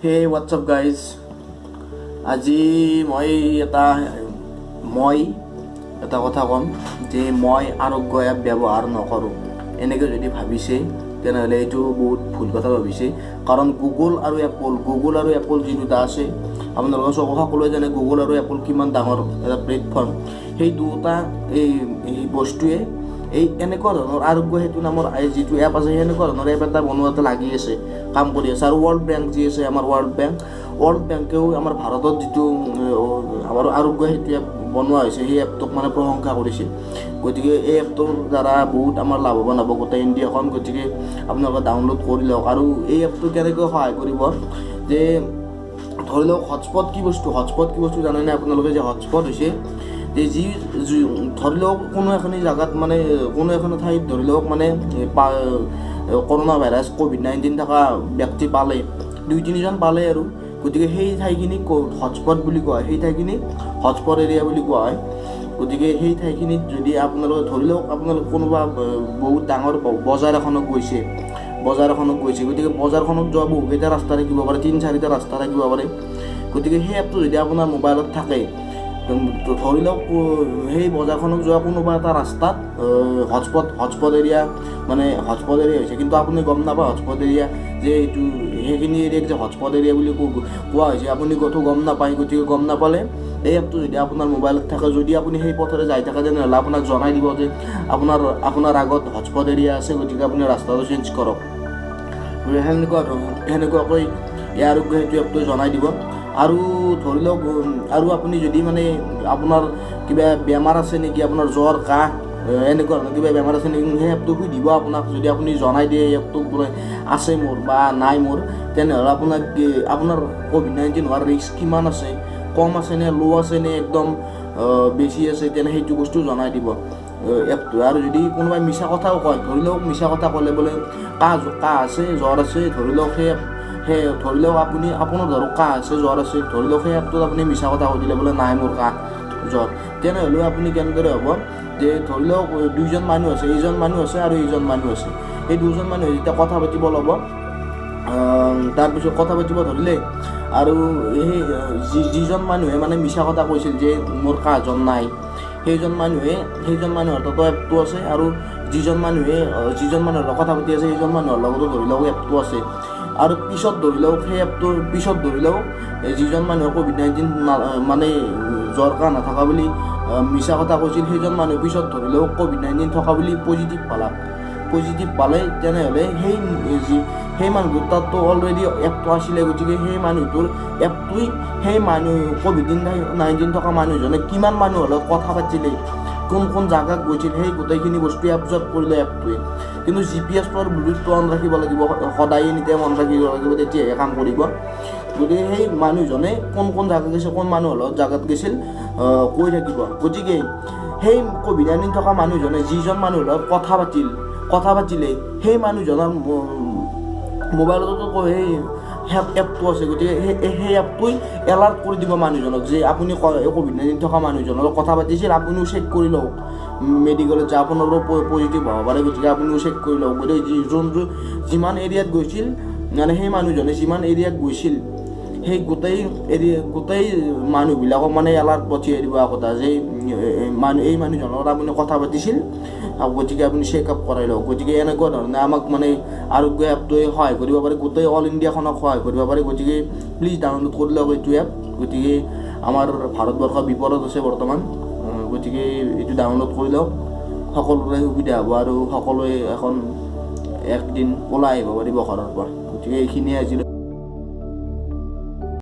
Hey, what's up guys? আজি মই এটা কথা কম যে মই আৰোগ্য এপ ব্যৱহাৰ নকৰোঁ এনেকৈ যদি ভাবিছে তেনেহ'লে এইটো বহুত ভুল কথা ভাবিছে কাৰণ গুগল আৰু এপল যি দুটা আছে আপোনালোকে সকলোৱে জানে গুগল আৰু এপল কিমান ডাঙৰ এটা প্লেটফৰ্ম সেই দুটা এই বস্তুৱে এই এনেকুৱা ধৰণৰ আৰোগ্য সেতু নামৰ যিটো এপ আছে সেনেকুৱা ধৰণৰ এপ এটা বনোৱাতে লাগি আছে কাম কৰি আছে আৰু ৱৰ্ল্ড বেংক যি আছে আমাৰ ৱৰ্ল্ড বেংকেও আমাৰ ভাৰতত যিটো আমাৰ আৰোগ্য সেতু এপ বনোৱা হৈছে সেই এপটোক মানে প্ৰশংসা কৰিছিল গতিকে এই এপটোৰ দ্বাৰা বহুত আমাৰ লাভৱান হ'ব গোটেই ইণ্ডিয়াখন গতিকে আপোনালোকে ডাউনলোড কৰি লওক আৰু এই এপটো কেনেকৈ সহায় কৰিব যে ধৰি লওক হটস্পট কি বস্তু জানেনে আপোনালোকে যে হটস্পট হৈছে যে যি ধৰি লওক কোনো এখন জেগাত মানে কোনো এখন ঠাইত ধৰি লওক মানে কৰোণা ভাইৰাছ COVID-19 থকা ব্যক্তি পালে 2-3জন পালে আৰু গতিকে সেই ঠাইখিনি হটস্পট বুলি কোৱা হয় সেই ঠাইখিনি হটস্পট এৰিয়া বুলি কোৱা হয় গতিকে সেই ঠাইখিনিত যদি আপোনালোকে ধৰি লওক আপোনালোকে কোনোবা বহুত ডাঙৰ বজাৰ এখনত গৈছে গতিকে বজাৰখনত যোৱা বহুকেইটা ৰাস্তা থাকিব পাৰে 3-4টা ৰাস্তা থাকিব পাৰে গতিকে সেই এপটো যদি আপোনাৰ মোবাইলত থাকে ধৰি লওক সেই বজাৰখনত যোৱা কোনোবা এটা ৰাস্তাত হটস্পট এৰিয়া হৈছে কিন্তু আপুনি গম নাপায় হটস্পট এৰিয়া যে এইটো সেইখিনি এৰিয়াক যে হটস্পট এৰিয়া বুলি কোৱা হৈছে আপুনি ক'তো গম নাপায় গতিকে গম নাপালে এই এপটো যদি আপোনাৰ মোবাইলত থাকে যদি আপুনি সেই পথৰে যাই থাকে তেনেহ'লে আপোনাক জনাই দিব যে আপোনাৰ আগত হটস্পট এৰিয়া আছে গতিকে আপুনি ৰাস্তাটো চেঞ্জ কৰক সেনেকুৱাকৈ এই আৰোগ্য সেতু এপটো জনাই দিব আৰু ধৰি লওক আৰু আপুনি যদি মানে আপোনাৰ কিবা বেমাৰ আছে নেকি আপোনাৰ জ্বৰ কাহ এনেকুৱা ধৰণৰ কিবা বেমাৰ আছে নেকি সেই এপটো সুধিব আপোনাক যদি আপুনি জনাই দিয়ে এই এপটো আছে মোৰ বা নাই মোৰ তেনেহ'লে আপোনাৰ COVID-19 হোৱাৰ ৰিস্ক কিমান আছে কম আছে নে ল' আছে নে একদম বেছি আছে তেনে সেইটো বস্তু জনাই দিব এপটো আৰু যদি কোনোবাই মিছা কথাও কয় ধৰি লওক মিছা কথা ক'লে বোলে কাহ আছে জ্বৰ আছে ধৰি লওক ধৰি লওক আপোনাৰ ধৰক কাহ আছে জ্বৰ আছে ধৰি লওক সেই এপটোত আপুনি মিছা কথা কৈ দিলে বোলে নাই মোৰ কাহ জ্বৰ তেনেহ'লেও আপুনি কেনেদৰে হ'ব যে ধৰি লওক 2জন মানুহ আছে এইজন মানুহ আছে আৰু এইজন মানুহ আছে সেই 2জন মানুহে যেতিয়া কথা পাতিব ল'ব তাৰপিছত কথা পাতিব ধৰিলে আৰু সেই যিজন মানুহে মানে মিছা কথা কৈছিল যে মোৰ কাহজন নাই সেইজন মানুহৰ তাতো এপটো আছে আৰু যিজন মানুহৰ লগত কথা পাতি আছে সেইজন মানুহৰ লগতো ধৰি লওক এপটো আছে আৰু পিছত ধৰি লওক সেই এপটোৰ পিছত ধৰি লওক যিজন মানুহৰ COVID-19 মানে জ্বৰ কাহ নাথাকা বুলি মিছা কথা কৈছিল সেইজন মানুহ পিছত ধৰি লওক COVID-19 থকা বুলি পজিটিভ পালে তেনেহ'লে সেই মানুহটোৰ তাততো অলৰেডি এপটো আছিলে গতিকে সেই মানুহটোৰ এপটোই সেই COVID-19 থকা মানুহজনে কিমান মানুহৰ লগত কথা পাতিলে কোন জাগাত গৈছিল সেই গোটেইখিনি বস্তু এবজৰ্ভ কৰিলে এপটোৱে কিন্তু GPS-টোৰ ব্লুটুথটো অন ৰাখিব লাগিব সদায় এনিটাইম অন ৰাখিব লাগিব তেতিয়াহে কাম কৰিব গতিকে সেই মানুহজনে কোন জাগাত গৈছে কোন মানুহৰ লগত জাগাত গৈছিল কৈ থাকিব গতিকে সেই COVID-19 থকা মানুহজনে যিজন মানুহৰ লগত কথা পাতিলে সেই মানুহজনৰ মোবাইলতো সেই এপটো আছে গতিকে সেই এপটোই এলাৰ্ট কৰি দিব মানুহজনক যে আপুনি COVID-19 থকা মানুহজনৰ লগত কথা পাতিছিল আপুনিও চেক কৰি লওক মেডিকেলত যে আপোনাৰো পজিটিভ হ'ব পাৰে গতিকে আপুনিও চেক কৰি লওক গতিকে যিমান এৰিয়াত গৈছিল মানে সেই মানুহজনে যিমান এৰিয়াত গৈছিল সেই গোটেই মানুহবিলাকক মানে এলাৰ্ট পঠিয়াই দিব কথা যে এই মানুহজনৰ লগত আপুনি কথা পাতিছিল গতিকে আপুনি চেক আপ কৰাই লওক গতিকে এনেকুৱা ধৰণে আমাক মানে আৰোগ্য এপটোৱে সহায় কৰিব পাৰে গোটেই অল ইণ্ডিয়াখনক সহায় কৰিব পাৰে গতিকে প্লিজ ডাউনলোড কৰি লওক এইটো এপ গতিকে আমাৰ ভাৰতবৰ্ষ বিপদত আছে বৰ্তমান গতিকে এইটো ডাউনলোড কৰি লওক সকলোৰে সুবিধা হ'ব আৰু সকলোৱে একদিন ওলাই আহিব পাৰিব ঘৰৰ পৰা গতিকে এইখিনিয়ে আজিলৈ